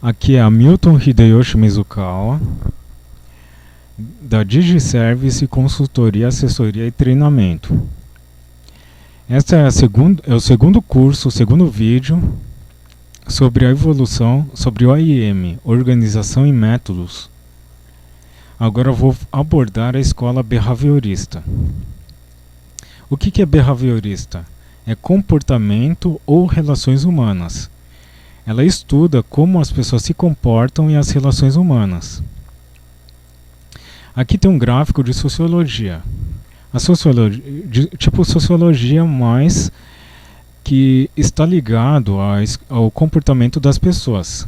Aqui é Hamilton Hideyoshi Mizukawa, da DigiService Consultoria, Assessoria e Treinamento. Este é o segundo curso, o segundo vídeo sobre a evolução, sobre o OIM, Organização e Métodos. Agora eu vou abordar a escola behaviorista. O que é behaviorista? É comportamento ou relações humanas. Ela estuda como as pessoas se comportam e as relações humanas. Aqui tem um gráfico de sociologia. A sociologia, tipo sociologia mais que está ligado ao comportamento das pessoas,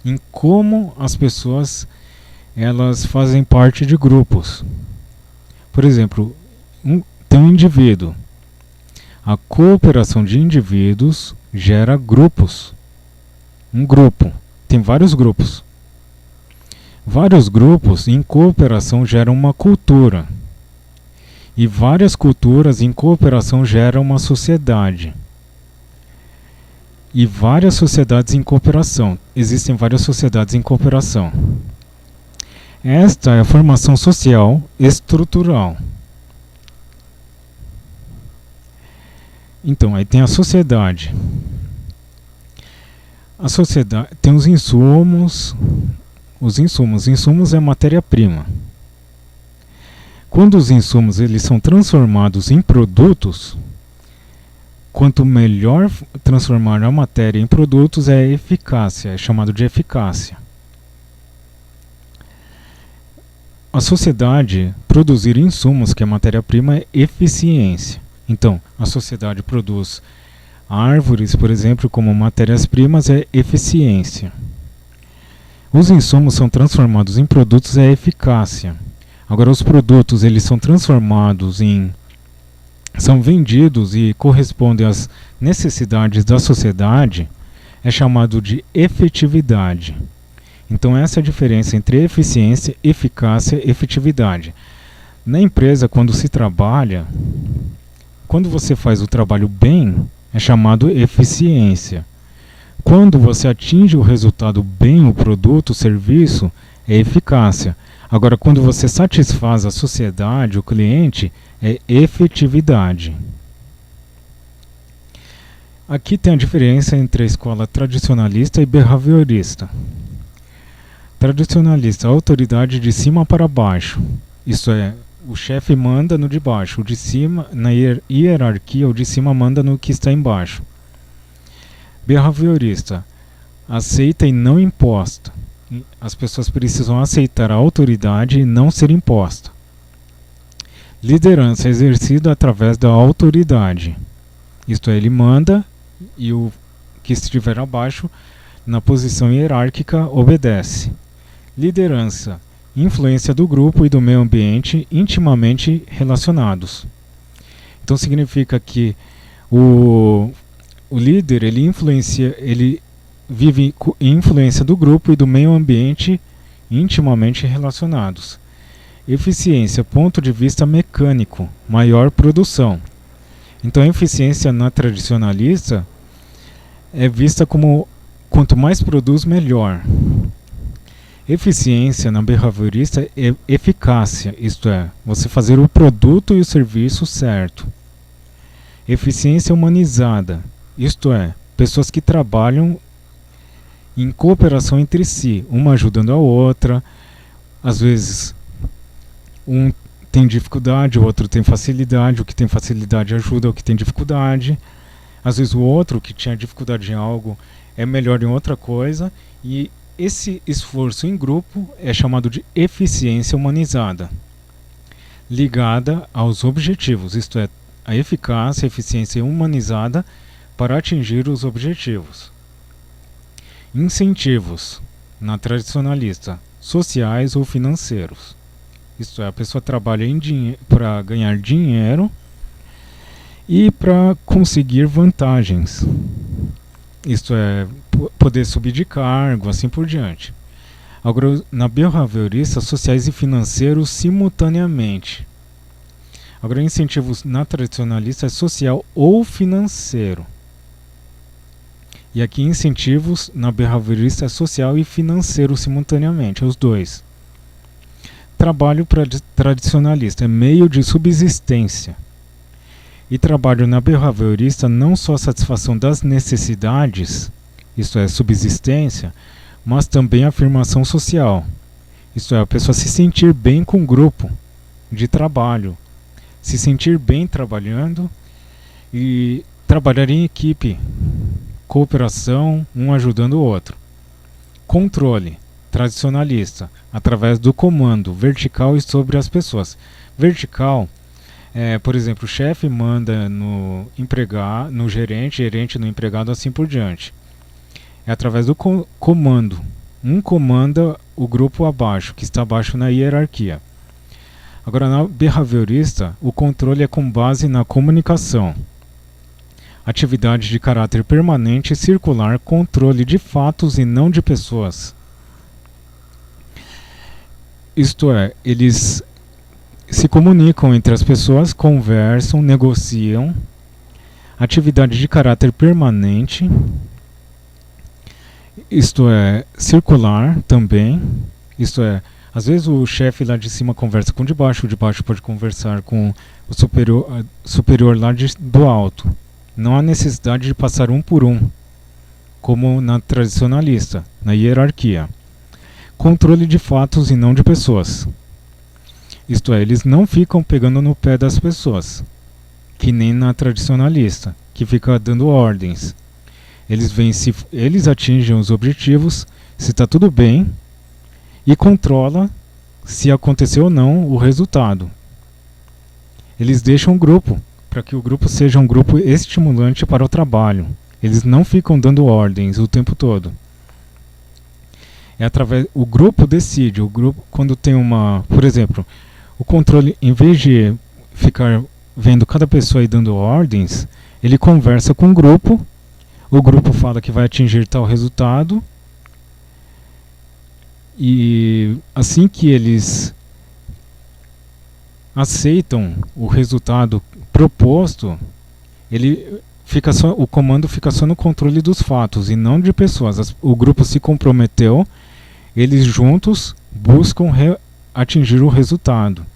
em como as pessoas elas fazem parte de grupos. Por exemplo, tem um indivíduo. A cooperação de indivíduos gera grupos. Um grupo. Tem vários grupos. Vários grupos em cooperação geram uma cultura. E várias culturas em cooperação geram uma sociedade. E várias sociedades em cooperação. Existem várias sociedades em cooperação. Esta é a formação social estrutural. Então, aí tem a sociedade. A sociedade tem os insumos. Insumos é matéria-prima. Quando os insumos eles são transformados em produtos, quanto melhor transformar a matéria em produtos é a eficácia, é chamado de eficácia. A sociedade produzir insumos, que é matéria-prima, é eficiência. Então, a sociedade produz árvores, por exemplo, como matérias-primas, é eficiência. Os insumos são transformados em produtos, é eficácia. Agora, os produtos eles são transformados são vendidos e correspondem às necessidades da sociedade, é chamado de efetividade. Então, essa é a diferença entre eficiência, eficácia e efetividade. Na empresa, quando se trabalha, quando você faz o trabalho bem, é chamado eficiência. Quando você atinge o resultado bem, o produto, o serviço, é eficácia. Agora, quando você satisfaz a sociedade, o cliente, é efetividade. Aqui tem a diferença entre a escola tradicionalista e behaviorista. Tradicionalista, autoridade de cima para baixo. Isto é, o chefe manda no de baixo, o de cima, na hierarquia, o de cima manda no que está embaixo. Behaviorista, aceita e não imposta. As pessoas precisam aceitar a autoridade e não ser imposta. Liderança exercida através da autoridade. Isto é, ele manda e o que estiver abaixo, na posição hierárquica, obedece. Liderança, influência do grupo e do meio ambiente intimamente relacionados. Então significa que o líder ele vive em influência do grupo e do meio ambiente intimamente relacionados. Eficiência, ponto de vista mecânico, maior produção. Então a eficiência na tradicionalista é vista como quanto mais produz, melhor. Eficiência na behaviorista é eficácia, isto é, você fazer o produto e o serviço certo. Eficiência humanizada, isto é, pessoas que trabalham em cooperação entre si, uma ajudando a outra. Às vezes, um tem dificuldade, o outro tem facilidade, o que tem facilidade ajuda o que tem dificuldade. Às vezes o outro que tinha dificuldade em algo é melhor em outra coisa, e esse esforço em grupo é chamado de eficiência humanizada, ligada aos objetivos, isto é, a eficácia, a eficiência humanizada para atingir os objetivos. Incentivos, na tradicionalista, sociais ou financeiros. Isto é, a pessoa trabalha para ganhar dinheiro e para conseguir vantagens. Isto é, poder subir de cargo, assim por diante. Agora, na behaviorista, sociais e financeiros simultaneamente. Agora, incentivos na tradicionalista é social ou financeiro. E aqui incentivos na behaviorista é social e financeiro simultaneamente, os dois. Trabalho tradicionalista é meio de subsistência. E trabalho na behaviorista não só a satisfação das necessidades, isto é, subsistência, mas também a afirmação social. Isto é, a pessoa se sentir bem com o grupo de trabalho, se sentir bem trabalhando e trabalhar em equipe, cooperação, um ajudando o outro. Controle tradicionalista, através do comando vertical e sobre as pessoas. Vertical, por exemplo, o chefe manda no gerente, gerente no empregado, assim por diante. É através do comando. Um comanda o grupo abaixo, que está abaixo na hierarquia. Agora, na behaviorista, o controle é com base na comunicação. Atividade de caráter permanente e circular, controle de fatos e não de pessoas. Isto é, eles se comunicam entre as pessoas, conversam, negociam. Atividade de caráter permanente, isto é, circular também. Isto é, às vezes o chefe lá de cima conversa com o de baixo pode conversar com o superior lá do alto. Não há necessidade de passar um por um, como na tradicionalista, na hierarquia. Controle de fatos e não de pessoas. Isto é, eles não ficam pegando no pé das pessoas, que nem na tradicionalista, que fica dando ordens. Eles veem se eles atingem os objetivos, se está tudo bem, e controla se aconteceu ou não o resultado. Eles deixam o grupo, para que o grupo seja um grupo estimulante para o trabalho. Eles não ficam dando ordens o tempo todo. O grupo decide, o grupo quando tem por exemplo, o controle, em vez de ficar vendo cada pessoa e dando ordens, ele conversa com o grupo fala que vai atingir tal resultado, e assim que eles aceitam o resultado proposto, o comando fica só no controle dos fatos e não de pessoas. O grupo se comprometeu, eles juntos buscam atingir o resultado.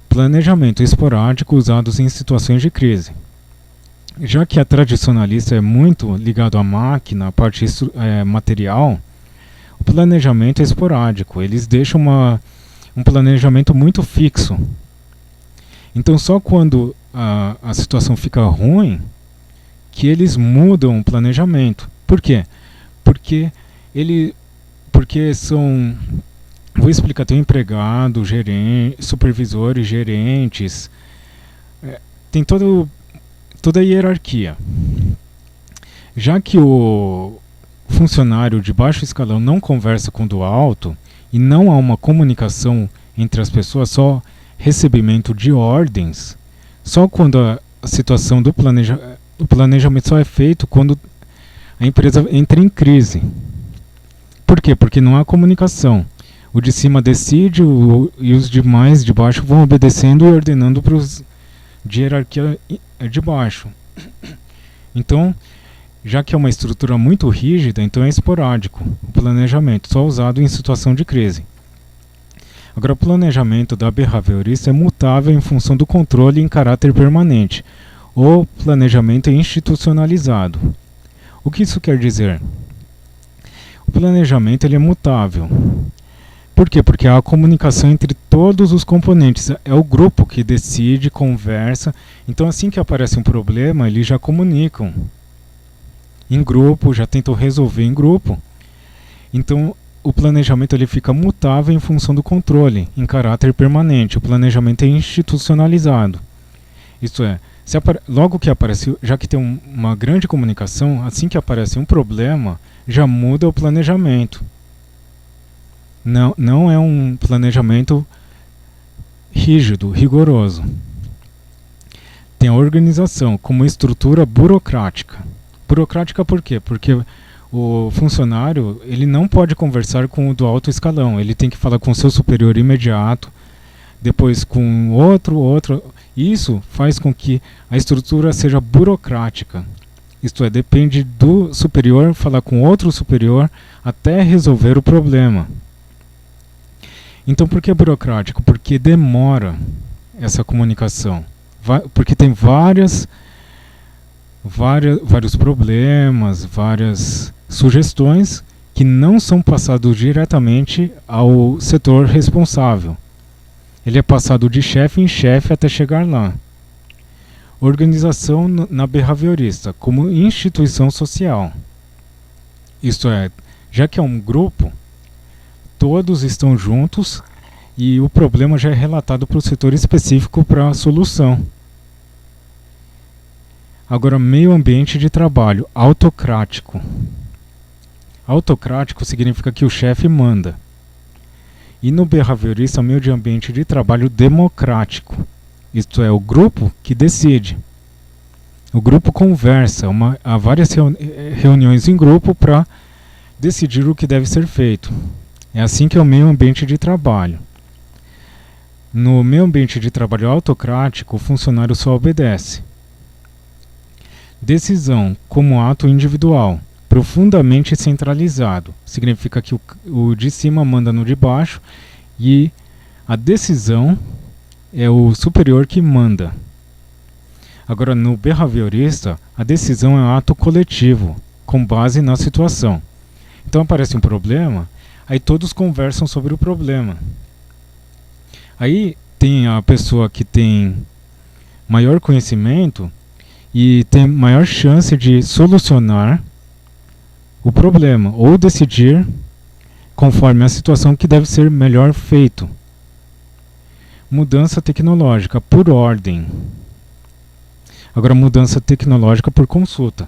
Planejamento esporádico usados em situações de crise. Já que a tradicionalista é muito ligado à máquina, à parte material, o planejamento é esporádico. Eles deixam um planejamento muito fixo. Então só quando a situação fica ruim que eles mudam o planejamento. Por quê? Porque são... Vou explicar, tem empregado, supervisores, gerentes, tem toda a hierarquia. Já que o funcionário de baixo escalão não conversa com o do alto e não há uma comunicação entre as pessoas, só recebimento de ordens, só quando a situação do planejamento só é feito quando a empresa entra em crise. Por quê? Porque não há comunicação. O de cima decide e os demais de baixo vão obedecendo e ordenando para os de hierarquia de baixo. Então, já que é uma estrutura muito rígida, então é esporádico o planejamento, só usado em situação de crise. Agora, o planejamento da behaviorista é mutável em função do controle em caráter permanente. O planejamento é institucionalizado. O que isso quer dizer? O planejamento ele é mutável. Por quê? Porque há a comunicação entre todos os componentes. É o grupo que decide, conversa. Então, assim que aparece um problema, eles já comunicam em grupo, já tentam resolver em grupo. Então, o planejamento ele fica mutável em função do controle, em caráter permanente. O planejamento é institucionalizado. Isto é, logo que aparece, já que tem uma grande comunicação, assim que aparece um problema, já muda o planejamento. Não é um planejamento rígido, rigoroso. Tem a organização como estrutura burocrática. Burocrática por quê? Porque o funcionário ele não pode conversar com o do alto escalão. Ele tem que falar com o seu superior imediato, depois com outro. Isso faz com que a estrutura seja burocrática. Isto é, depende do superior falar com outro superior até resolver o problema. Então, por que é burocrático? Porque demora essa comunicação. Porque tem vários problemas, várias sugestões que não são passados diretamente ao setor responsável. Ele é passado de chefe em chefe até chegar lá. Organização na behaviorista, como instituição social. Isto é, já que é um grupo, todos estão juntos e o problema já é relatado para o setor específico para a solução. Agora, meio ambiente de trabalho, autocrático. Autocrático significa que o chefe manda. E no behaviorista, meio de ambiente de trabalho democrático. Isto é, o grupo que decide. O grupo conversa, há várias reuniões em grupo para decidir o que deve ser feito. É assim que é o meio ambiente de trabalho. No meio ambiente de trabalho autocrático, o funcionário só obedece. Decisão como ato individual, profundamente centralizado. Significa que o de cima manda no de baixo e a decisão é o superior que manda. Agora, no behaviorista, a decisão é um ato coletivo, com base na situação. Então aparece um problema, aí todos conversam sobre o problema. Aí tem a pessoa que tem maior conhecimento e tem maior chance de solucionar o problema, ou decidir conforme a situação que deve ser melhor feito. Mudança tecnológica por ordem. Agora, mudança tecnológica por consulta.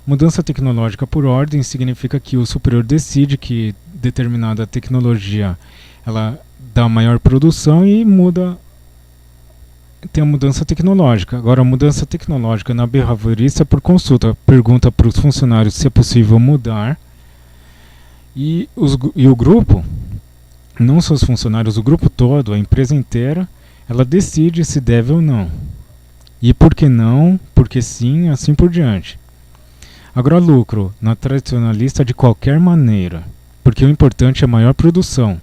Mudança tecnológica por ordem significa que o superior decide que determinada tecnologia ela dá maior produção e tem a mudança tecnológica. Agora, a mudança tecnológica na behaviorista é por consulta. Pergunta para os funcionários se é possível mudar. E o grupo, não só os funcionários, o grupo todo, a empresa inteira, ela decide se deve ou não. E por que não, por que sim, assim por diante. Agora, lucro, na tradicionalista, de qualquer maneira. Porque o importante é maior produção.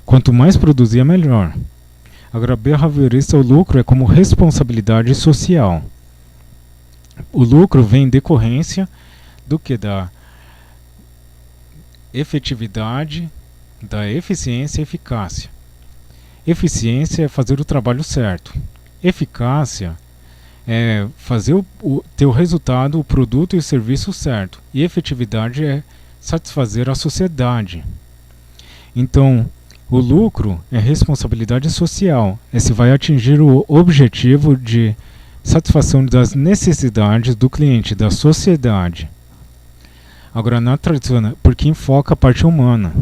Quanto mais produzir, é melhor. Agora, behaviorista, o lucro é como responsabilidade social. O lucro vem em decorrência do que? Da efetividade, da eficiência e eficácia. Eficiência é fazer o trabalho certo. Eficácia é fazer ter o resultado, o produto e o serviço certo. E efetividade é satisfazer a sociedade. Então, o lucro é responsabilidade social. Se vai atingir o objetivo de satisfação das necessidades do cliente, da sociedade. Agora, na tradicional, porque enfoca a parte humana.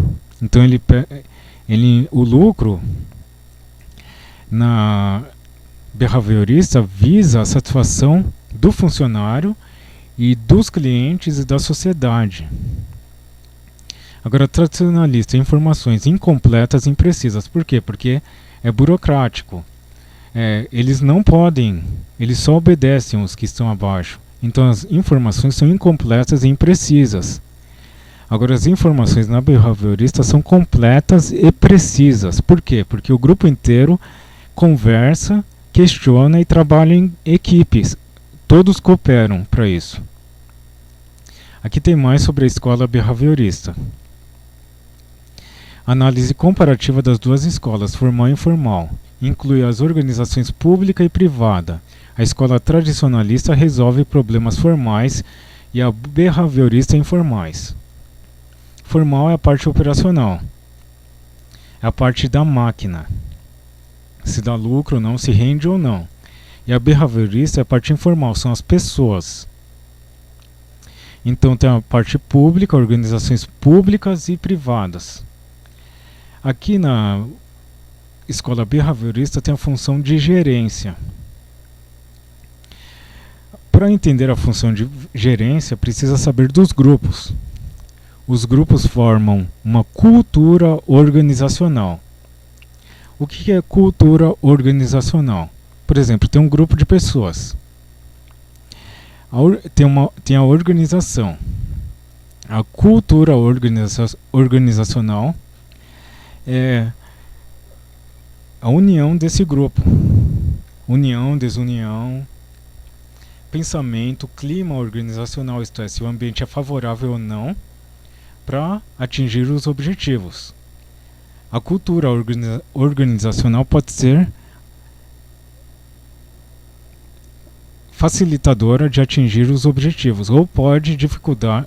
Então, o lucro na behaviorista visa a satisfação do funcionário e dos clientes e da sociedade. Agora, tradicionalista, informações incompletas e imprecisas. Por quê? Porque é burocrático. Eles não podem, eles só obedecem os que estão abaixo. Então, as informações são incompletas e imprecisas. Agora, as informações na behaviorista são completas e precisas. Por quê? Porque o grupo inteiro conversa, questiona e trabalha em equipes. Todos cooperam para isso. Aqui tem mais sobre a escola behaviorista. Análise comparativa das duas escolas, formal e informal. Inclui as organizações pública e privada. A escola tradicionalista resolve problemas formais e a behaviorista informais. Formal é a parte operacional. É a parte da máquina. Se dá lucro ou não, se rende ou não. E a behaviorista é a parte informal, são as pessoas. Então tem a parte pública, organizações públicas e privadas. Aqui na escola behaviorista tem a função de gerência. Para entender a função de gerência, precisa saber dos grupos. Os grupos formam uma cultura organizacional. O que é cultura organizacional? Por exemplo, tem um grupo de pessoas. Tem a organização. A cultura organizacional é a união desse grupo. União, desunião, pensamento, clima organizacional, isto é, se o ambiente é favorável ou não para atingir os objetivos. A cultura organizacional pode ser facilitadora de atingir os objetivos ou pode dificultar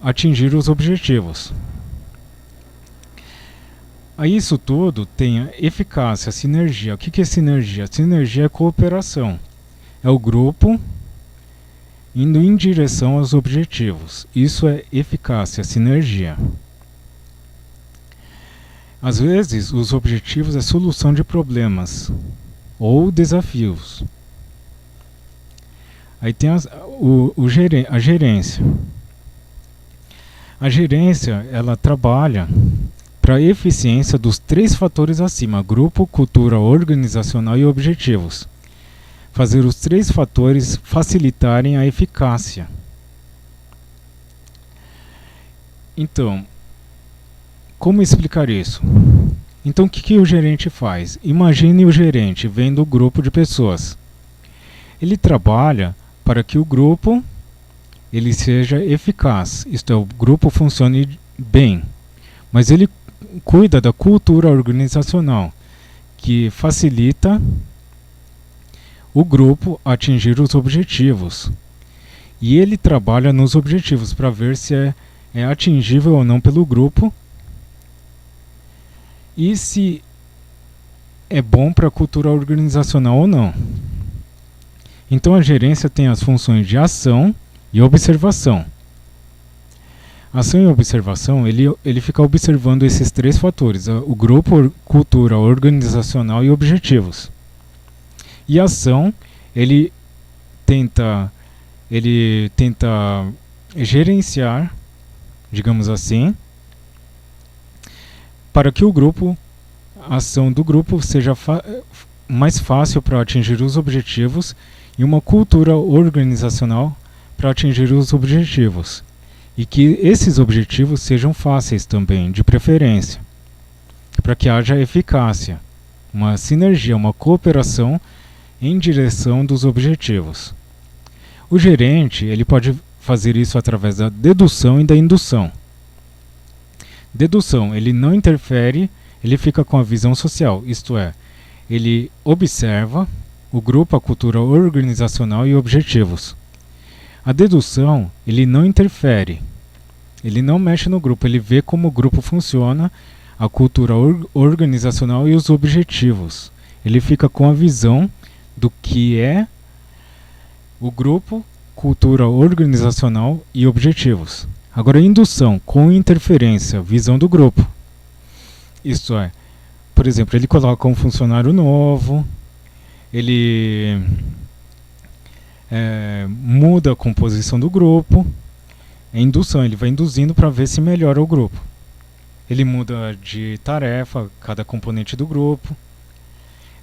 atingir os objetivos. A isso tudo tem a eficácia, a sinergia. O que é sinergia? Sinergia é cooperação. É o grupo indo em direção aos objetivos. Isso é eficácia, sinergia. Às vezes, os objetivos é solução de problemas ou desafios. Aí tem a gerência. A gerência, ela trabalha para a eficiência dos 3 fatores acima: grupo, cultura organizacional e objetivos. Fazer os 3 fatores facilitarem a eficácia. Então, como explicar isso? Então, o que o gerente faz? Imagine o gerente vendo o grupo de pessoas. Ele trabalha para que o grupo ele seja eficaz, isto é, o grupo funcione bem, mas ele cuida da cultura organizacional, que facilita o grupo a atingir os objetivos. E ele trabalha nos objetivos para ver se é atingível ou não pelo grupo e se é bom para a cultura organizacional ou não. Então a gerência tem as funções de ação e observação. Ação e observação, ele fica observando esses 3 fatores: o grupo, cultura organizacional e objetivos. E a ação, ele tenta gerenciar, digamos assim, para que a ação do grupo seja mais fácil para atingir os objetivos e uma cultura organizacional para atingir os objetivos. E que esses objetivos sejam fáceis também, de preferência, para que haja eficácia, uma sinergia, uma cooperação em direção dos objetivos. O gerente, ele pode fazer isso através da dedução e da indução. Dedução, ele não interfere, ele fica com a visão social, isto é, ele observa o grupo, a cultura organizacional e objetivos. A dedução, ele não interfere, ele não mexe no grupo, ele vê como o grupo funciona, a cultura organizacional e os objetivos. Ele fica com a visão do que é o grupo, cultura organizacional e objetivos. Agora, indução, com interferência, visão do grupo. Isto é, por exemplo, ele coloca um funcionário novo, ele muda a composição do grupo. É indução, ele vai induzindo para ver se melhora o grupo. Ele muda de tarefa cada componente do grupo.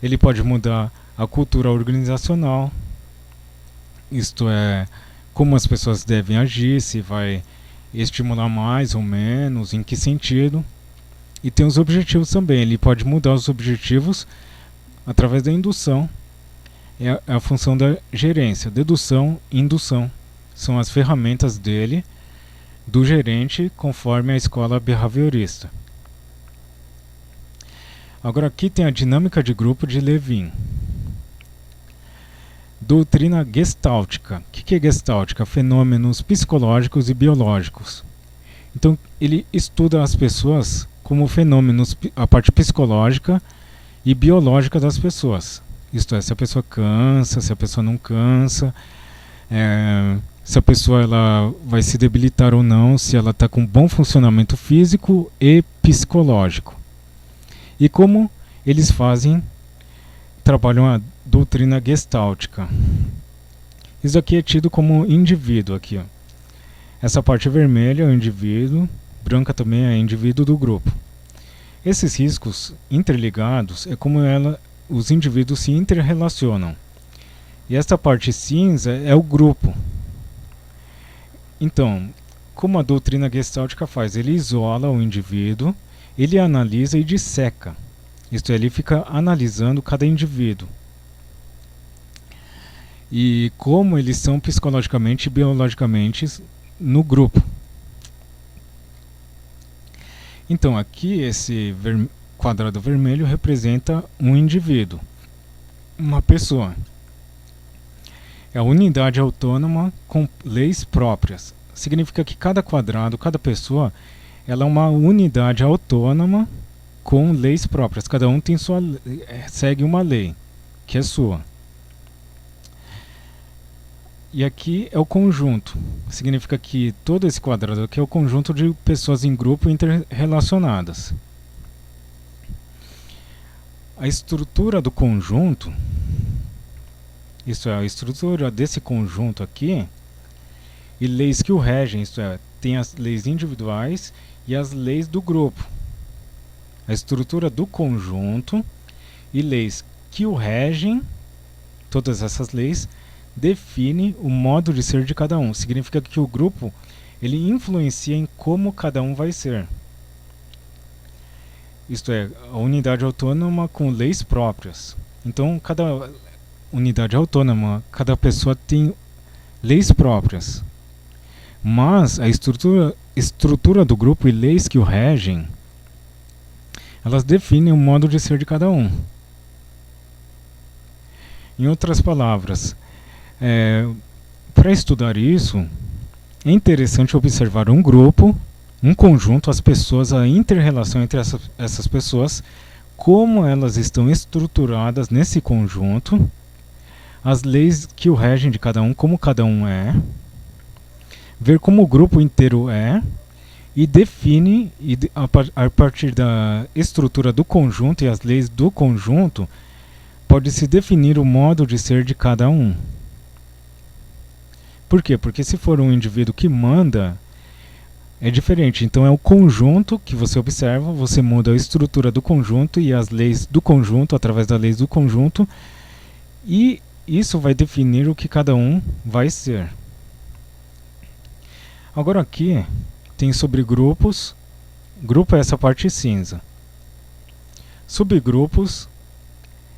Ele pode mudar a cultura organizacional, isto é, como as pessoas devem agir, se vai estimular mais ou menos, em que sentido. E tem os objetivos também, ele pode mudar os objetivos através da indução. É a função da gerência. Dedução e indução são as ferramentas do gerente, conforme a escola behaviorista. Agora aqui tem a dinâmica de grupo de Levin. Doutrina gestáltica. O que é gestáltica? Fenômenos psicológicos e biológicos. Então ele estuda as pessoas como fenômenos, a parte psicológica e biológica das pessoas. Isto é, se a pessoa cansa, se a pessoa não cansa, se a pessoa ela vai se debilitar ou não, se ela está com bom funcionamento físico e psicológico. E como eles trabalham a doutrina gestáltica. Isso aqui é tido como indivíduo aqui, ó. Essa parte vermelha é o indivíduo, branca também é indivíduo do grupo. Esses riscos interligados é como os indivíduos se interrelacionam. E esta parte cinza é o grupo. Então, como a doutrina gestáltica faz? Ele isola o indivíduo, ele analisa e disseca. Isto é, ele fica analisando cada indivíduo. E como eles são psicologicamente e biologicamente no grupo. Então, aqui esse quadrado vermelho representa um indivíduo, uma pessoa. É a unidade autônoma com leis próprias. Significa que cada quadrado, cada pessoa, ela é uma unidade autônoma com leis próprias. Cada um tem segue uma lei, que é sua. E aqui é o conjunto. Significa que todo esse quadrado aqui é o conjunto de pessoas em grupo interrelacionadas. A estrutura do conjunto, isso é, a estrutura desse conjunto aqui, e leis que o regem, isto é, tem as leis individuais e as leis do grupo. A estrutura do conjunto e leis que o regem, todas essas leis, define o modo de ser de cada um. Significa que o grupo ele influencia em como cada um vai ser. Isto é, a unidade autônoma com leis próprias. Então, cada unidade autônoma, cada pessoa tem leis próprias. Mas a estrutura do grupo e leis que o regem, elas definem o modo de ser de cada um. Em outras palavras, para estudar isso, é interessante observar um grupo, um conjunto, as pessoas, a inter-relação entre essas pessoas, como elas estão estruturadas nesse conjunto, as leis que o regem de cada um, como cada um é, ver como o grupo inteiro é, e define, a partir da estrutura do conjunto e as leis do conjunto, pode-se definir o modo de ser de cada um. Por quê? Porque se for um indivíduo que manda, é diferente. Então é o conjunto que você observa, você muda a estrutura do conjunto e as leis do conjunto, através das leis do conjunto, e isso vai definir o que cada um vai ser. Agora aqui tem sobre grupos. Grupo é essa parte cinza. Subgrupos,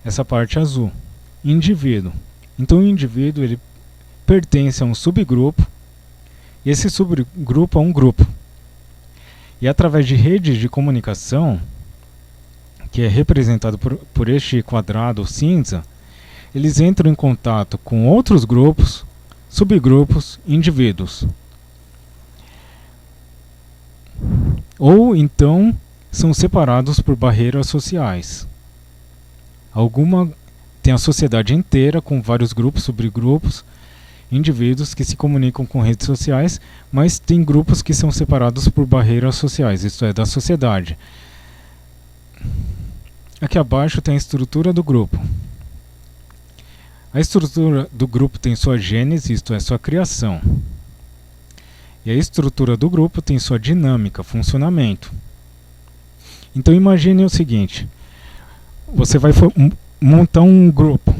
essa parte azul. Indivíduo. Então o indivíduo ele pertence a um subgrupo, e esse subgrupo é um grupo. E através de redes de comunicação, que é representado por este quadrado cinza, eles entram em contato com outros grupos, subgrupos, indivíduos. Ou então são separados por barreiras sociais. Tem a sociedade inteira com vários grupos, subgrupos, indivíduos que se comunicam com redes sociais, mas tem grupos que são separados por barreiras sociais, isto é, da sociedade. Aqui abaixo tem a estrutura do grupo. A estrutura do grupo tem sua gênese, isto é, sua criação. E a estrutura do grupo tem sua dinâmica, funcionamento. Então imagine o seguinte, você vai montar um grupo.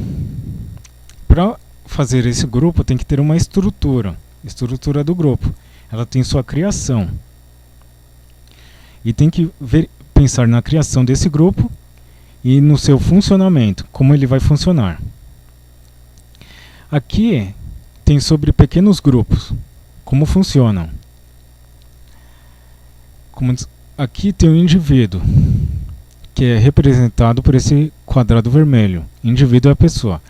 Para fazer esse grupo tem que ter uma estrutura do grupo. Ela tem sua criação. E tem que pensar na criação desse grupo e no seu funcionamento, como ele vai funcionar. Aqui tem sobre pequenos grupos, como funcionam. Aqui tem o indivíduo, que é representado por esse quadrado vermelho. Indivíduo é a pessoa.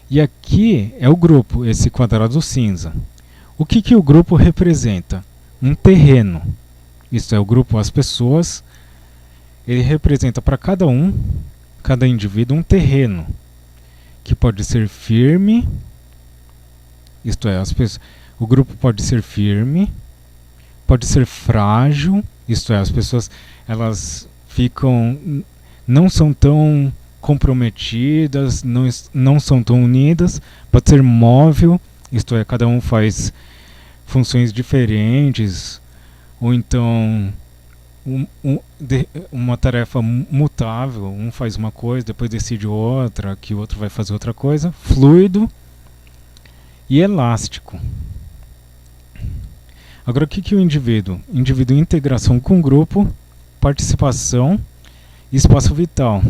E aqui é o grupo, esse quadrado cinza. O que o grupo representa? Um terreno. Isso é o grupo, as pessoas. Ele representa para cada indivíduo, um terreno. Que pode ser firme. Isto é, o grupo pode ser firme. Pode ser frágil. Isto é, as pessoas elas não são tão comprometidas, não são tão unidas. Pode ser móvel, isto é, cada um faz funções diferentes, ou então uma tarefa mutável, um faz uma coisa, depois decide outra, que o outro vai fazer outra coisa. Fluido, e elástico. Agora, o que é o indivíduo? Indivíduo, integração com grupo, participação, espaço vital,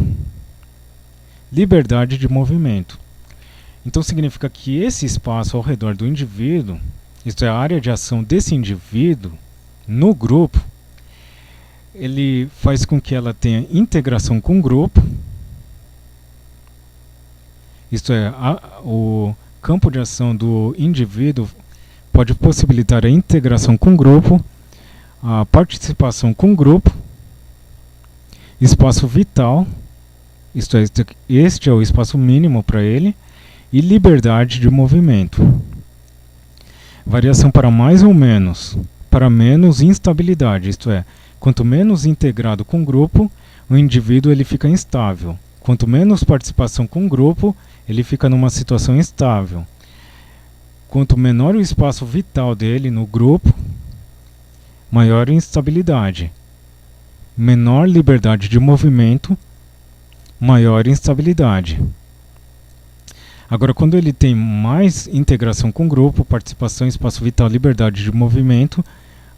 liberdade de movimento. Então significa que esse espaço ao redor do indivíduo, isto é, a área de ação desse indivíduo no grupo, ele faz com que ela tenha integração com o grupo, isto é, o campo de ação do indivíduo pode possibilitar a integração com o grupo, a participação com o grupo, espaço vital, isto é, este é o espaço mínimo para ele, e liberdade de movimento. Variação para mais ou menos, para menos instabilidade, isto é, quanto menos integrado com o grupo, o indivíduo ele fica instável. Quanto menos participação com o grupo, ele fica numa situação estável. Quanto menor o espaço vital dele no grupo, maior instabilidade. Menor liberdade de movimento, maior instabilidade. Agora, quando ele tem mais integração com o grupo, participação, espaço vital, liberdade de movimento,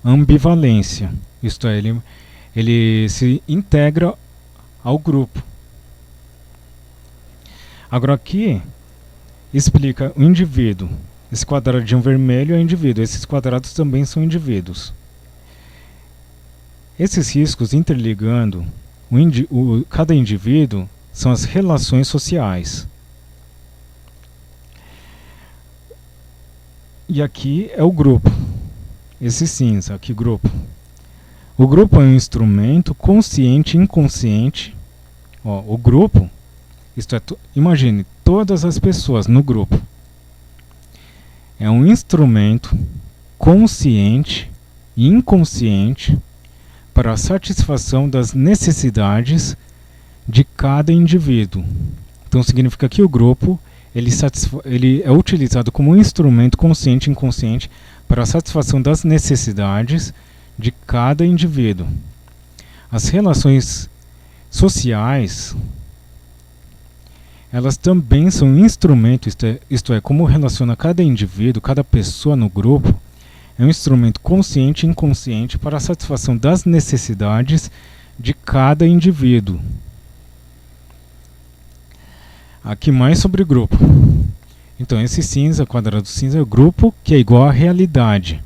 ambivalência. Isto é, ele se integra ao grupo. Agora aqui explica o indivíduo. Esse quadradinho vermelho é indivíduo. Esses quadrados também são indivíduos. Esses riscos interligando cada indivíduo são as relações sociais. E aqui é o grupo. Esse cinza, aqui grupo. O grupo é um instrumento consciente e inconsciente. O grupo, isto é, imagine, todas as pessoas no grupo. É um instrumento consciente e inconsciente para a satisfação das necessidades de cada indivíduo. Então significa que o grupo ele é utilizado como um instrumento consciente e inconsciente para a satisfação das necessidades de cada indivíduo. As relações sociais, elas também são um instrumento, isto é, como relaciona cada indivíduo, cada pessoa no grupo, é um instrumento consciente e inconsciente para a satisfação das necessidades de cada indivíduo. Aqui mais sobre grupo. Então esse cinza, quadrado cinza, é o grupo que é igual à realidade.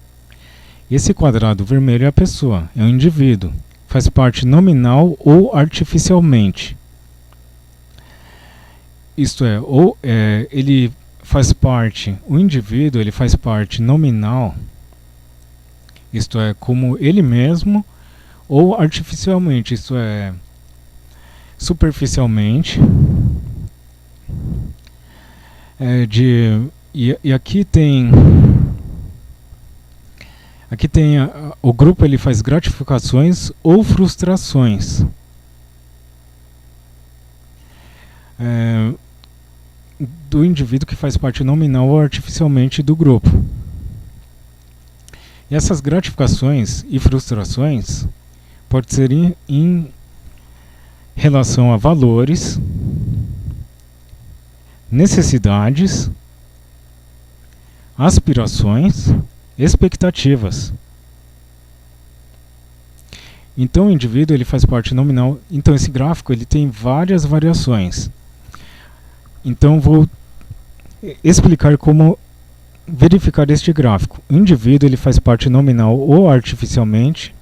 Esse quadrado vermelho é a pessoa, é o indivíduo. Faz parte nominal ou artificialmente. Isto é, ele faz parte, o indivíduo ele faz parte nominal, isto é, como ele mesmo, ou artificialmente, isto é, superficialmente. E aqui tem o grupo, ele faz gratificações ou frustrações. Do indivíduo que faz parte nominal ou artificialmente do grupo. E essas gratificações e frustrações podem ser em relação a valores, necessidades, aspirações, expectativas. Então o indivíduo ele faz parte nominal. Então esse gráfico ele tem várias variações. Então vou explicar como verificar este gráfico. O indivíduo ele faz parte nominal ou artificialmente,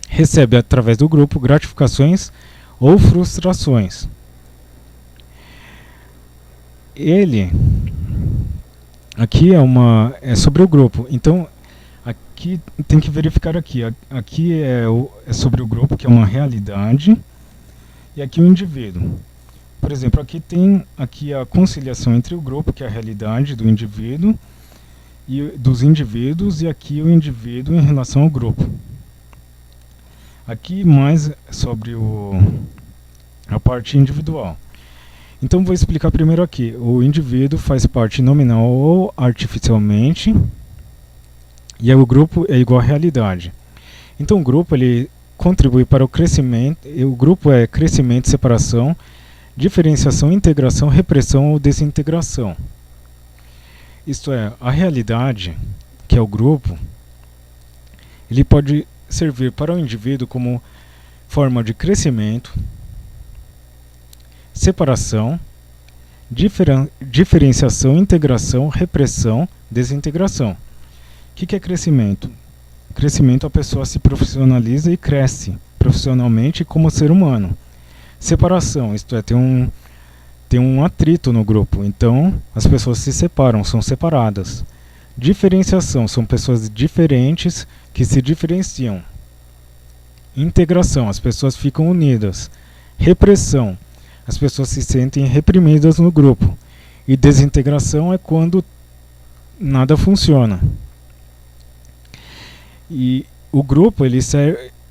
recebe através do grupo gratificações ou frustrações. Ele aqui é sobre o grupo. Então aqui tem que verificar aqui. Aqui é sobre o grupo, que é uma realidade, e aqui o indivíduo. Por exemplo, aqui tem a conciliação entre o grupo, que é a realidade do indivíduo e dos indivíduos, e aqui o indivíduo em relação ao grupo. Aqui mais sobre a parte individual. Então vou explicar primeiro aqui. O indivíduo faz parte nominal ou artificialmente, e o grupo é igual à realidade. Então o grupo ele contribui para o crescimento. O grupo é crescimento, separação, diferenciação, integração, repressão ou desintegração. Isto é, a realidade, que é o grupo, ele pode servir para o indivíduo como forma de crescimento, separação, diferenciação, integração, repressão, desintegração. O que é crescimento? Crescimento, a pessoa se profissionaliza e cresce profissionalmente como ser humano. Separação, isto é, tem um atrito no grupo, então as pessoas se separam, são separadas. Diferenciação, são pessoas diferentes que se diferenciam. Integração, as pessoas ficam unidas. Repressão, as pessoas se sentem reprimidas no grupo. E desintegração é quando nada funciona. E o grupo ele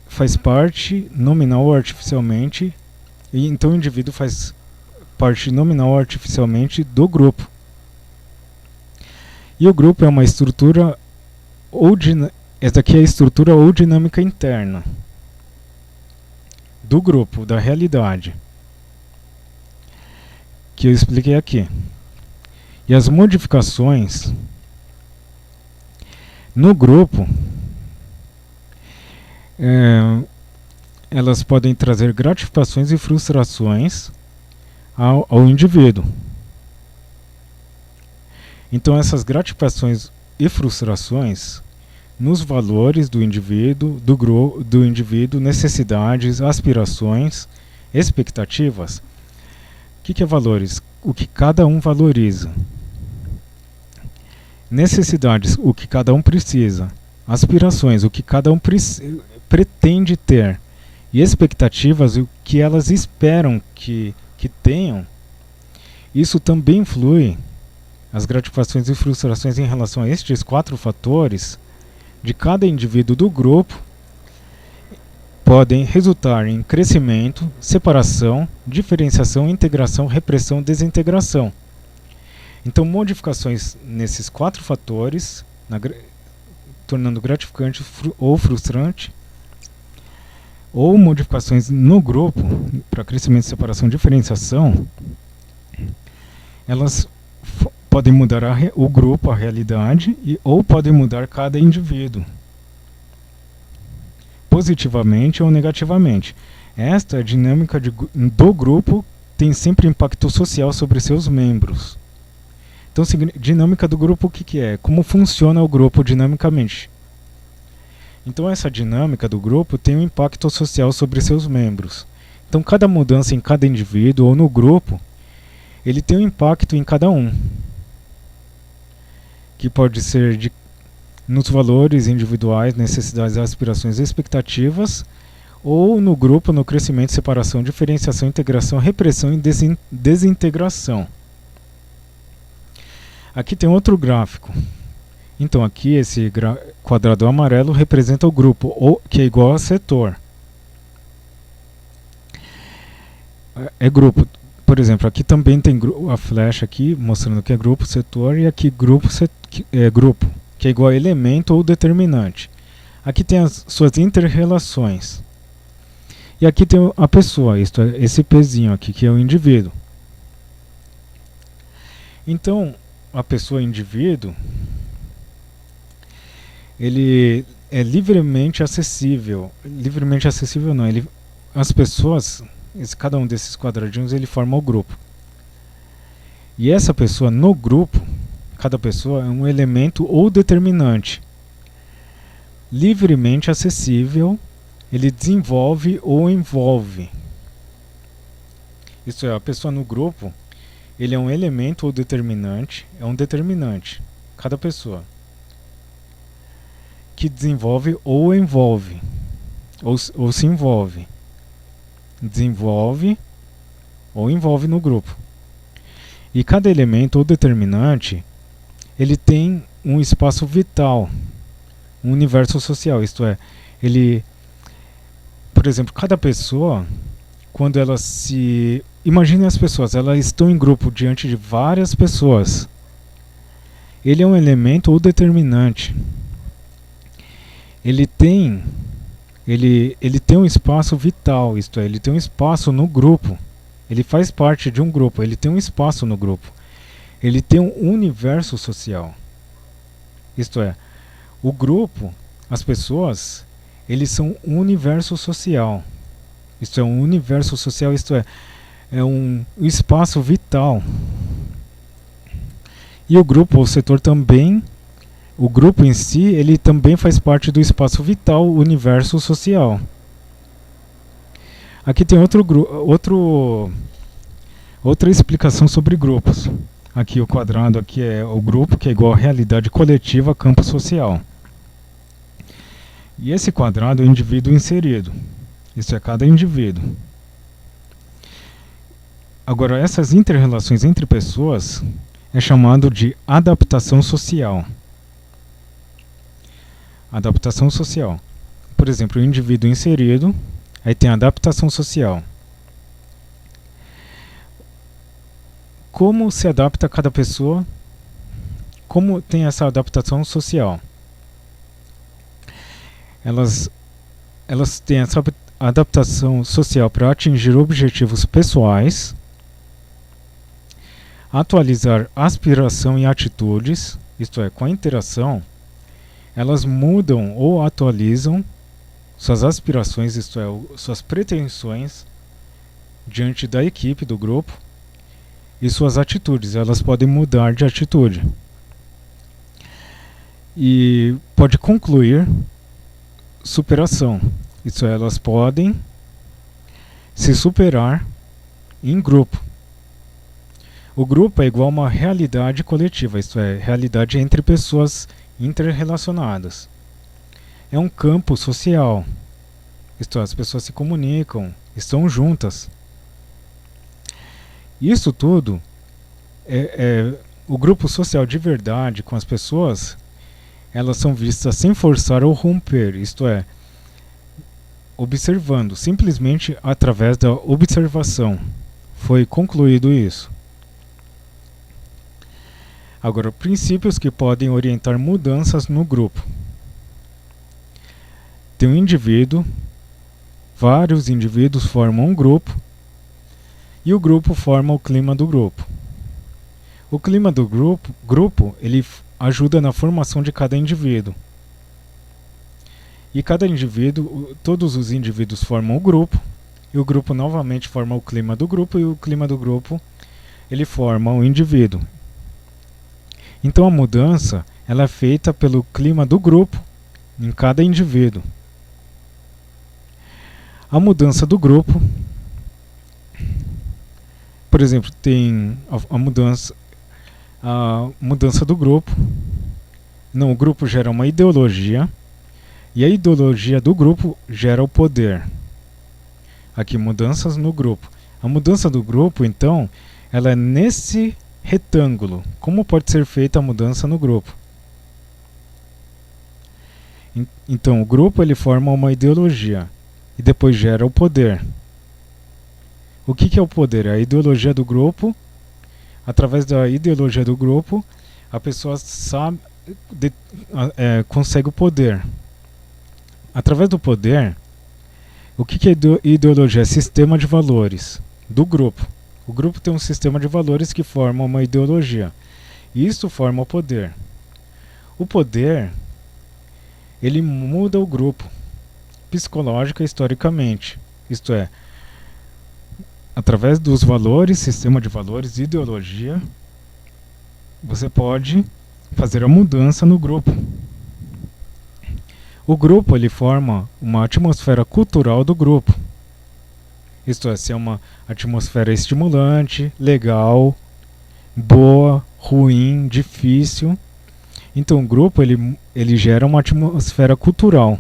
faz parte nominal ou artificialmente, e então o indivíduo faz parte nominal ou artificialmente do grupo. E o grupo é uma estrutura essa aqui é a estrutura ou dinâmica interna do grupo, da realidade, que eu expliquei aqui. E as modificações no grupo elas podem trazer gratificações e frustrações ao indivíduo. Então essas gratificações e frustrações nos valores do indivíduo, do indivíduo, necessidades, aspirações, expectativas. O que é valores? O que cada um valoriza. Necessidades, o que cada um precisa. Aspirações, o que cada um pretende ter. E expectativas, o que elas esperam que tenham. Isso também influi as gratificações e frustrações em relação a estes 4 fatores de cada indivíduo do grupo podem resultar em crescimento, separação, diferenciação, integração, repressão, desintegração. Então, modificações nesses 4 fatores, tornando gratificante ou frustrante, ou modificações no grupo para crescimento, separação, diferenciação, elas podem mudar o grupo, a realidade, ou podem mudar cada indivíduo, positivamente ou negativamente. Esta dinâmica do grupo tem sempre impacto social sobre seus membros. Então, dinâmica do grupo, o que é? Como funciona o grupo dinamicamente? Então, essa dinâmica do grupo tem um impacto social sobre seus membros. Então, cada mudança em cada indivíduo ou no grupo, ele tem um impacto em cada um, que pode ser nos valores individuais, necessidades, aspirações e expectativas, ou no grupo, no crescimento, separação, diferenciação, integração, repressão e desintegração. Aqui tem outro gráfico. Então aqui esse quadrado amarelo representa o grupo, que é igual a setor. É grupo. Por exemplo, aqui também tem a flecha aqui mostrando que é grupo, setor, e aqui grupo, que é igual a elemento ou determinante. Aqui tem as suas inter-relações. E aqui tem a pessoa, isto é, esse pezinho aqui, que é o indivíduo. Então, a pessoa indivíduo, ele é livremente acessível. Livremente acessível não, as pessoas, cada um desses quadradinhos, ele forma o grupo. E essa pessoa no grupo, cada pessoa é um elemento ou determinante. Livremente acessível, ele desenvolve ou envolve. Isso é, a pessoa no grupo, ele é um elemento ou determinante, é um determinante, cada pessoa, que desenvolve ou envolve, ou se envolve. Desenvolve ou envolve no grupo. E cada elemento ou determinante, ele tem um espaço vital, um universo social, isto é, por exemplo, cada pessoa, quando ela se... Imagine as pessoas, elas estão em grupo diante de várias pessoas. Ele é um elemento ou determinante. Ele tem um espaço vital, isto é, ele tem um espaço no grupo. Ele faz parte de um grupo, ele tem um espaço no grupo. ele tem um universo social. Isto é, o grupo, as pessoas, eles são um universo social. Isto é, um universo social, isto é um espaço vital. E o grupo, o setor também, o grupo em si, ele também faz parte do espaço vital, o universo social. Aqui tem outra explicação sobre grupos. Aqui o quadrado aqui é o grupo, que é igual a realidade coletiva, campo social. E esse quadrado é o indivíduo inserido. Isso é cada indivíduo. Agora, essas inter-relações entre pessoas é chamado de adaptação social. Adaptação social. Por exemplo, o indivíduo inserido, aí tem a adaptação social. Como se adapta cada pessoa? Como tem essa adaptação social? Elas têm essa adaptação social para atingir objetivos pessoais, atualizar aspiração e atitudes, isto é, com a interação, elas mudam ou atualizam suas aspirações, isto é, suas pretensões diante da equipe, do grupo, e suas atitudes, elas podem mudar de atitude. E pode concluir superação, isto é, elas podem se superar em grupo. O grupo é igual a uma realidade coletiva, isto é, realidade entre pessoas interrelacionadas. É um campo social, isto é, as pessoas se comunicam, estão juntas. Isso tudo o grupo social de verdade com as pessoas, elas são vistas sem forçar ou romper, isto é, observando, simplesmente através da observação. Foi concluído isso. Agora, princípios que podem orientar mudanças no grupo. Tem um indivíduo, vários indivíduos formam um grupo, e o grupo forma o clima do grupo. O clima do grupo ele ajuda na formação de cada indivíduo. E cada indivíduo, todos os indivíduos formam o grupo, e o grupo novamente forma o clima do grupo, e o clima do grupo ele forma o indivíduo. Então a mudança ela é feita pelo clima do grupo em cada indivíduo. A mudança do grupo, por exemplo, tem a mudança do grupo. Não, o grupo gera uma ideologia e a ideologia do grupo gera o poder. Aqui, mudanças no grupo. A mudança do grupo, então, ela é nesse retângulo. Como pode ser feita a mudança no grupo? Então, o grupo ele forma uma ideologia e depois gera o poder. O que é o poder? É a ideologia do grupo. Através da ideologia do grupo, a pessoa consegue o poder. Através do poder, o que é ideologia? É sistema de valores do grupo. O grupo tem um sistema de valores que forma uma ideologia. E isso forma o poder. O poder, ele muda o grupo, psicológica e historicamente. Isto é, através dos valores, sistema de valores, ideologia, você pode fazer a mudança no grupo. O grupo ele forma uma atmosfera cultural do grupo. Isto é, se é uma atmosfera estimulante, legal, boa, ruim, difícil. Então o grupo ele gera uma atmosfera cultural.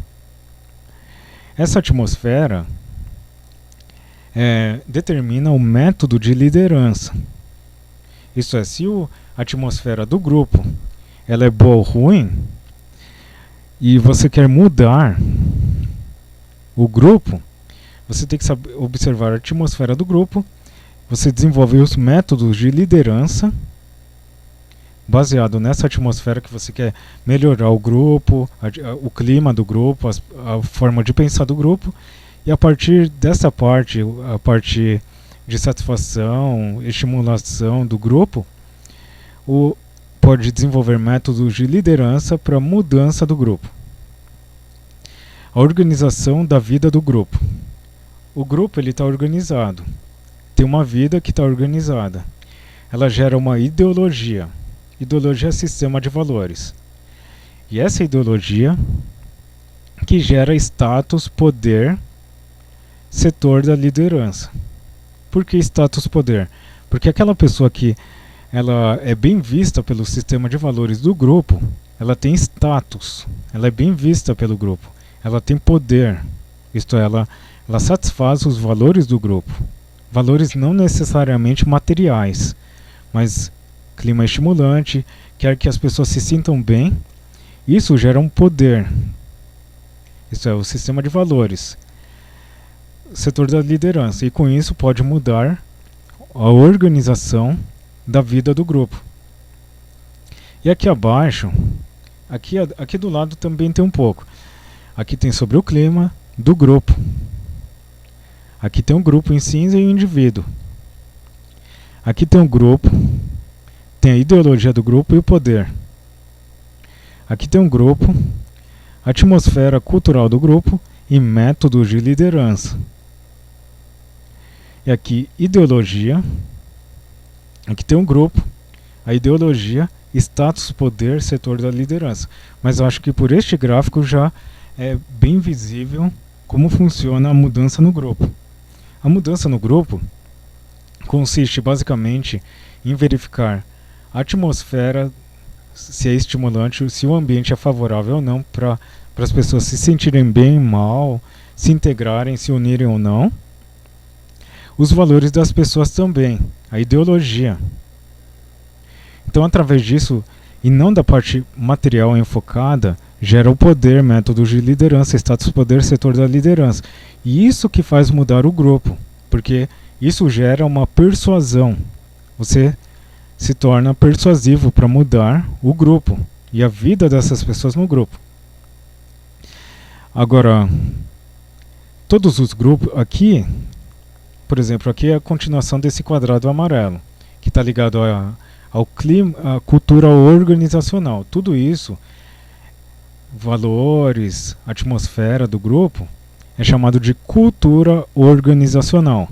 Essa atmosfera determina o método de liderança. Isso é, se a atmosfera do grupo ela é boa ou ruim, e você quer mudar o grupo, você tem que saber observar a atmosfera do grupo, você desenvolver os métodos de liderança baseado nessa atmosfera que você quer melhorar o grupo, o clima do grupo, a forma de pensar do grupo. E a partir dessa parte, a partir de satisfação, estimulação do grupo, ou pode desenvolver métodos de liderança para mudança do grupo. A organização da vida do grupo. O grupo está organizado, tem uma vida que está organizada. Ela gera uma ideologia. Ideologia é sistema de valores. E essa ideologia que gera status, poder, setor da liderança. Por que status, poder? Porque aquela pessoa que ela é bem vista pelo sistema de valores do grupo, ela tem status, ela é bem vista pelo grupo, ela tem poder, isto é, ela satisfaz os valores do grupo. Valores não necessariamente materiais, mas clima estimulante, quer que as pessoas se sintam bem, isso gera um poder. Isso é o sistema de valores, setor da liderança, e com isso pode mudar a organização da vida do grupo. E aqui abaixo, aqui do lado também tem um pouco. Aqui tem sobre o clima do grupo. Aqui tem um grupo em cinza e um indivíduo. Aqui tem um grupo, tem a ideologia do grupo e o poder. Aqui tem um grupo, a atmosfera cultural do grupo e métodos de liderança. E aqui, ideologia. Aqui tem um grupo, a ideologia, status, poder, setor da liderança. Mas eu acho que por este gráfico já é bem visível como funciona a mudança no grupo. A mudança no grupo consiste basicamente em verificar a atmosfera, se é estimulante, se o ambiente é favorável ou não para as pessoas se sentirem bem, mal, se integrarem, se unirem ou não. Os valores das pessoas também, a ideologia. Então, através disso, e não da parte material enfocada, gera o poder, métodos de liderança, status, poder, setor da liderança. E isso que faz mudar o grupo, porque isso gera uma persuasão. Você se torna persuasivo para mudar o grupo e a vida dessas pessoas no grupo. Agora, todos os grupos aqui, por exemplo, aqui é a continuação desse quadrado amarelo, que está ligado ao clima, à cultura organizacional. Tudo isso, valores, atmosfera do grupo, é chamado de cultura organizacional.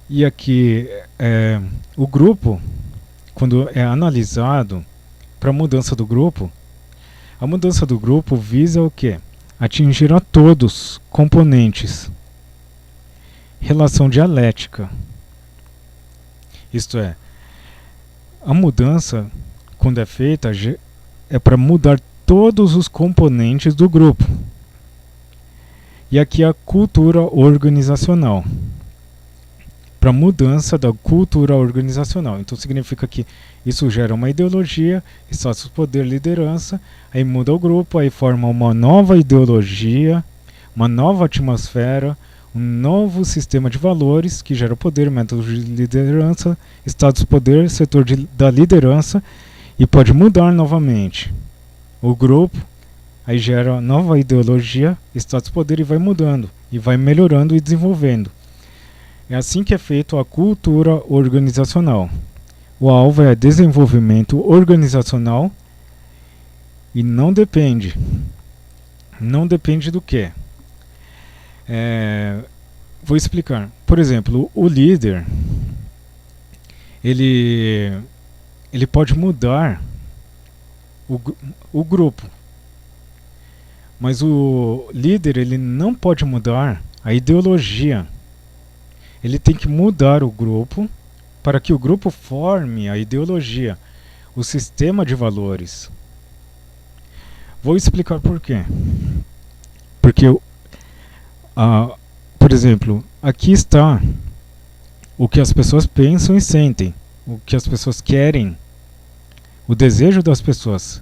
E aqui, o grupo, quando é analisado para a mudança do grupo, a mudança do grupo visa o quê? Atingir a todos componentes. Relação dialética. Isto é, a mudança, quando é feita, é para mudar todos os componentes do grupo. E aqui a cultura organizacional. Para mudança da cultura organizacional. Então significa que isso gera uma ideologia, status, poder, liderança, aí muda o grupo, aí forma uma nova ideologia, uma nova atmosfera, um novo sistema de valores que gera poder, métodos de liderança, status, poder, setor da liderança, e pode mudar novamente o grupo, aí gera nova ideologia, status, poder, e vai mudando, e vai melhorando e desenvolvendo. É assim que é feito a cultura organizacional. O alvo é desenvolvimento organizacional e não depende. Não depende do quê? Vou explicar. Por exemplo, o líder, ele pode mudar o grupo, mas o líder ele não pode mudar a ideologia. Ele tem que mudar o grupo para que o grupo forme a ideologia, o sistema de valores. Vou explicar por quê. Porque por exemplo, aqui está o que as pessoas pensam e sentem, o que as pessoas querem, o desejo das pessoas,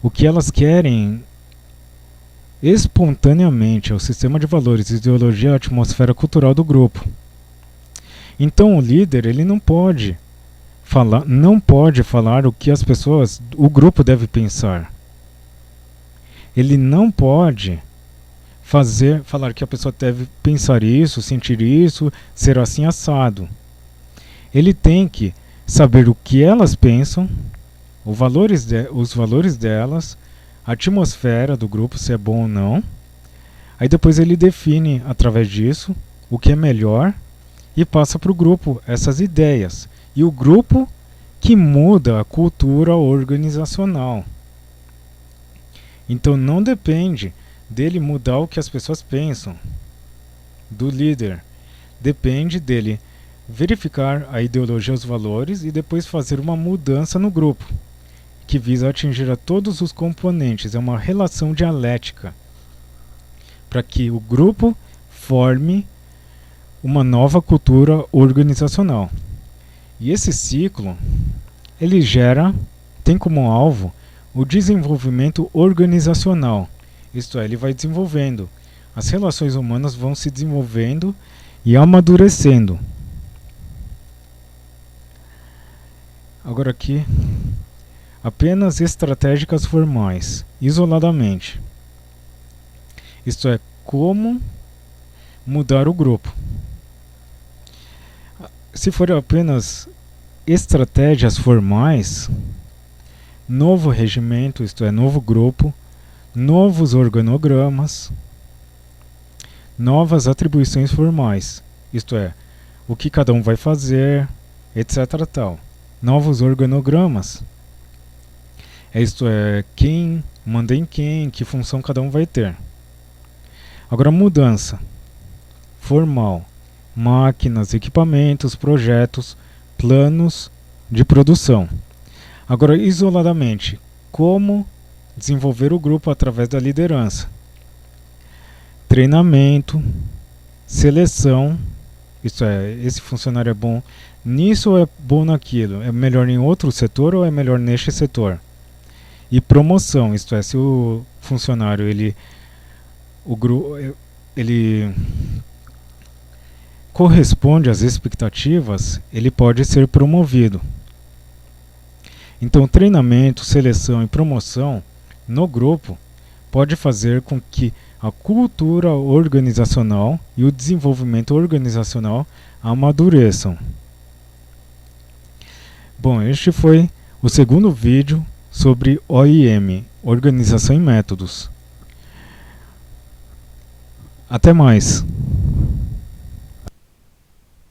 o que elas querem espontaneamente, é o sistema de valores, ideologia, a atmosfera cultural do grupo. Então o líder ele não pode falar o que as pessoas, o grupo deve pensar. Ele não pode falar que a pessoa deve pensar isso, sentir isso, ser assim assado. Ele tem que saber o que elas pensam, os valores delas, a atmosfera do grupo, se é bom ou não. Aí depois ele define, através disso, o que é melhor e passa para o grupo essas ideias. E o grupo que muda a cultura organizacional. Então não depende dele mudar o que as pessoas pensam, do líder. Depende dele verificar a ideologia, os valores e depois fazer uma mudança no grupo, que visa atingir a todos os componentes. É uma relação dialética para que o grupo forme uma nova cultura organizacional. E esse ciclo, ele tem como alvo o desenvolvimento organizacional. Isto é, ele vai desenvolvendo. As relações humanas vão se desenvolvendo e amadurecendo. Agora aqui, apenas estratégicas formais, isoladamente. Isto é, como mudar o grupo. Se for apenas estratégias formais, novo regimento, isto é, novo grupo, novos organogramas, novas atribuições formais, isto é, o que cada um vai fazer, etc. tal. Novos organogramas, isto é, quem manda em quem, que função cada um vai ter. Agora, mudança formal, máquinas, equipamentos, projetos, planos de produção. Agora, isoladamente, como desenvolver o grupo através da liderança? Treinamento, seleção, isso é, esse funcionário é bom nisso ou é bom naquilo? É melhor em outro setor ou é melhor neste setor? E promoção, isto é, se o funcionário ele corresponde às expectativas, ele pode ser promovido. Então, treinamento, seleção e promoção no grupo pode fazer com que a cultura organizacional e o desenvolvimento organizacional amadureçam. Bom, este foi o segundo vídeo sobre OIM, Organização e Métodos. Até mais!